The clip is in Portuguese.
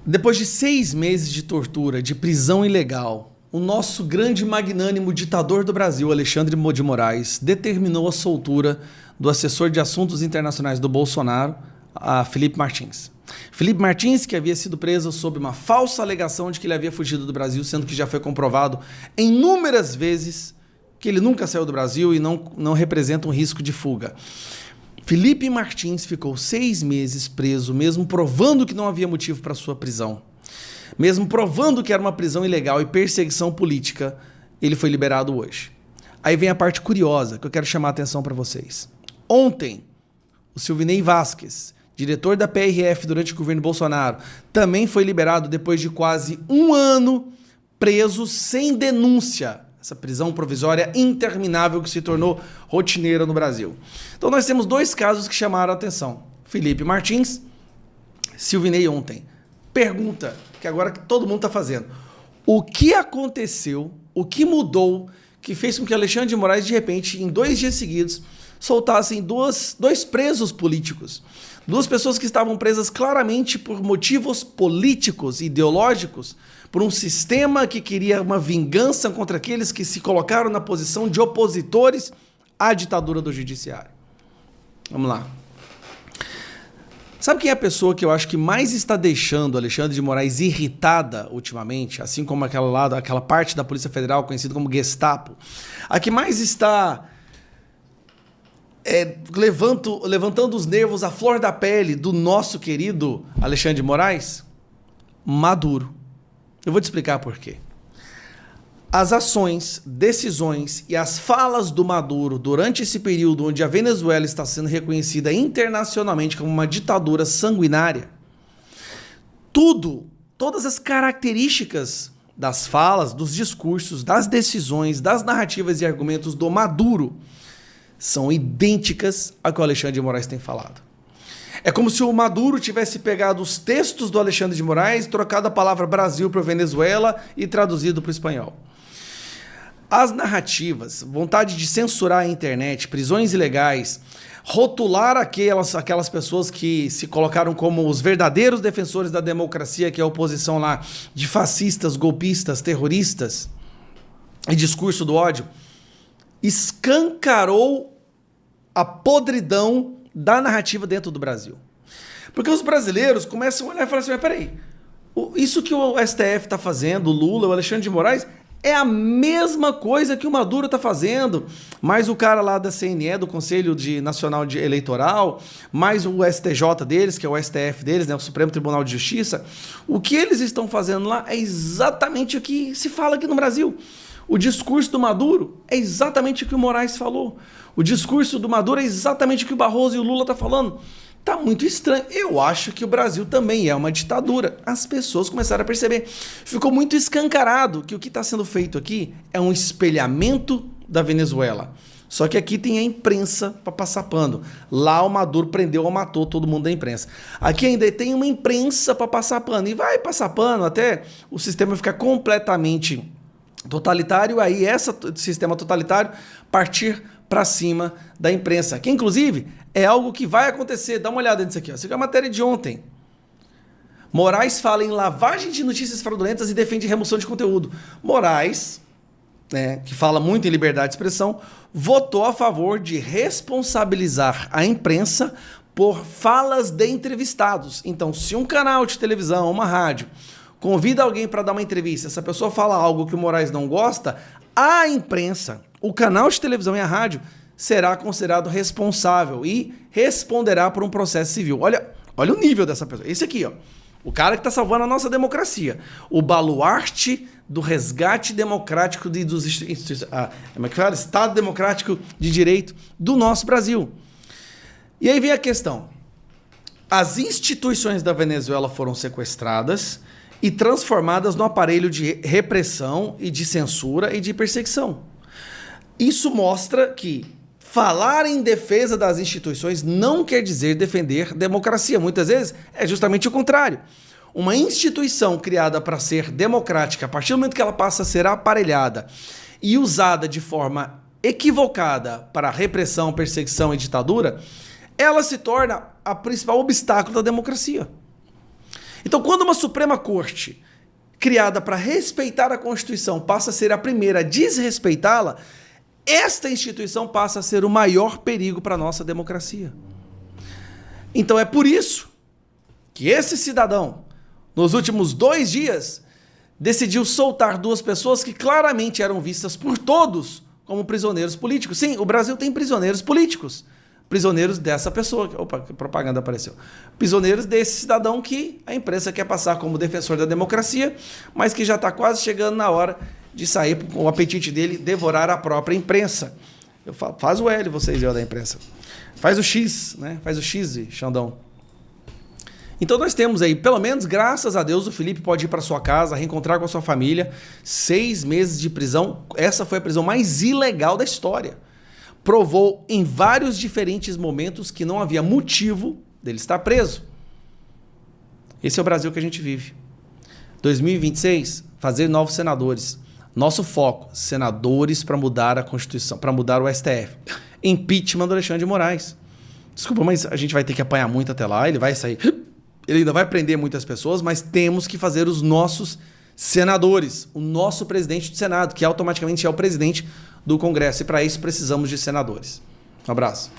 Depois de 6 meses de tortura, de prisão ilegal, o nosso grande e magnânimo ditador do Brasil, Alexandre de Moraes, determinou a soltura do assessor de assuntos internacionais do Bolsonaro, Felipe Martins. Felipe Martins, que havia sido preso sob uma falsa alegação de que ele havia fugido do Brasil, sendo que já foi comprovado inúmeras vezes que ele nunca saiu do Brasil e não representa um risco de fuga. Felipe Martins ficou 6 meses preso, mesmo provando que não havia motivo para sua prisão. Mesmo provando que era uma prisão ilegal e perseguição política, ele foi liberado hoje. Aí vem a parte curiosa que eu quero chamar a atenção para vocês. Ontem, o Silvinei Vasquez, diretor da PRF durante o governo Bolsonaro, também foi liberado depois de quase 1 ano preso sem denúncia. Essa prisão provisória interminável que se tornou rotineira no Brasil. Então nós temos 2 casos que chamaram a atenção. Felipe Martins, Silvinei ontem. Pergunta que agora todo mundo está fazendo. O que aconteceu, o que mudou, que fez com que Alexandre de Moraes, de repente, em 2 dias seguidos, soltassem dois presos políticos? 2 pessoas que estavam presas claramente por motivos políticos, ideológicos, por um sistema que queria uma vingança contra aqueles que se colocaram na posição de opositores à ditadura do judiciário. Vamos lá. Sabe quem é a pessoa que eu acho que mais está deixando Alexandre de Moraes irritada ultimamente, assim como aquela parte da Polícia Federal conhecida como Gestapo? A que mais está levantando os nervos à flor da pele do nosso querido Alexandre de Moraes? Maduro. Eu vou te explicar por quê. As ações, decisões e as falas do Maduro durante esse período onde a Venezuela está sendo reconhecida internacionalmente como uma ditadura sanguinária, todas as características das falas, dos discursos, das decisões, das narrativas e argumentos do Maduro são idênticas ao que o Alexandre de Moraes tem falado. É como se o Maduro tivesse pegado os textos do Alexandre de Moraes, trocado a palavra Brasil para Venezuela e traduzido para o espanhol. As narrativas, vontade de censurar a internet, prisões ilegais, rotular aquelas pessoas que se colocaram como os verdadeiros defensores da democracia, que é a oposição lá, de fascistas, golpistas, terroristas e discurso do ódio, escancarou a podridão da narrativa dentro do Brasil. Porque os brasileiros começam a olhar e falar assim, mas peraí, isso que o STF está fazendo, o Lula, o Alexandre de Moraes, é a mesma coisa que o Maduro está fazendo, mais o cara lá da CNE, do Conselho Nacional Eleitoral, mais o STJ deles, que é o STF deles, né, o Supremo Tribunal de Justiça. O que eles estão fazendo lá é exatamente o que se fala aqui no Brasil. O discurso do Maduro é exatamente o que o Moraes falou. O discurso do Maduro é exatamente o que o Barroso e o Lula estão falando. Tá muito estranho. Eu acho que o Brasil também é uma ditadura. As pessoas começaram a perceber. Ficou muito escancarado que o que está sendo feito aqui é um espelhamento da Venezuela. Só que aqui tem a imprensa para passar pano. Lá o Maduro prendeu ou matou todo mundo da imprensa. Aqui ainda tem uma imprensa para passar pano. E vai passar pano até o sistema ficar completamente totalitário, aí esse sistema totalitário partir para cima da imprensa, que inclusive é algo que vai acontecer. Dá uma olhada nisso aqui, ó. Isso aqui é a matéria de ontem. Moraes fala em lavagem de notícias fraudulentas e defende remoção de conteúdo. Moraes, né, que fala muito em liberdade de expressão, votou a favor de responsabilizar a imprensa por falas de entrevistados. Então, se um canal de televisão, uma rádio, convida alguém para dar uma entrevista, essa pessoa fala algo que o Moraes não gosta, a imprensa, o canal de televisão e a rádio será considerado responsável e responderá por um processo civil. Olha o nível dessa pessoa. Esse aqui, ó, o cara que está salvando a nossa democracia, o baluarte do resgate democrático como é que fala? Estado democrático de direito do nosso Brasil. E aí vem a questão. As instituições da Venezuela foram sequestradas e transformadas no aparelho de repressão e de censura e de perseguição. Isso mostra que falar em defesa das instituições não quer dizer defender democracia. Muitas vezes é justamente o contrário. Uma instituição criada para ser democrática, a partir do momento que ela passa a ser aparelhada e usada de forma equivocada para repressão, perseguição e ditadura, ela se torna a principal obstáculo da democracia. Então, quando uma Suprema Corte, criada para respeitar a Constituição, passa a ser a primeira a desrespeitá-la, esta instituição passa a ser o maior perigo para a nossa democracia. Então é por isso que esse cidadão, nos últimos 2 dias, decidiu soltar 2 pessoas que claramente eram vistas por todos como prisioneiros políticos. Sim, o Brasil tem prisioneiros políticos. Prisioneiros dessa pessoa. Opa, que propaganda apareceu. Prisioneiros desse cidadão que a imprensa quer passar como defensor da democracia, mas que já está quase chegando na hora de sair com o apetite dele, devorar a própria imprensa. Eu falo, faz o L, vocês, eu da imprensa. Faz o X, né? Faz o X, Xandão. Então nós temos aí, pelo menos, graças a Deus, o Felipe pode ir para sua casa, reencontrar com a sua família. 6 meses de prisão. Essa foi a prisão mais ilegal da história. Provou em vários diferentes momentos que não havia motivo dele estar preso. Esse é o Brasil que a gente vive. 2026, fazer novos senadores. Nosso foco, senadores para mudar a Constituição, para mudar o STF. Impeachment do Alexandre de Moraes. Desculpa, mas a gente vai ter que apanhar muito até lá, ele vai sair, ele ainda vai prender muitas pessoas, mas temos que fazer os nossos senadores, o nosso presidente do Senado, que automaticamente é o presidente do Congresso, e para isso precisamos de senadores. Um abraço.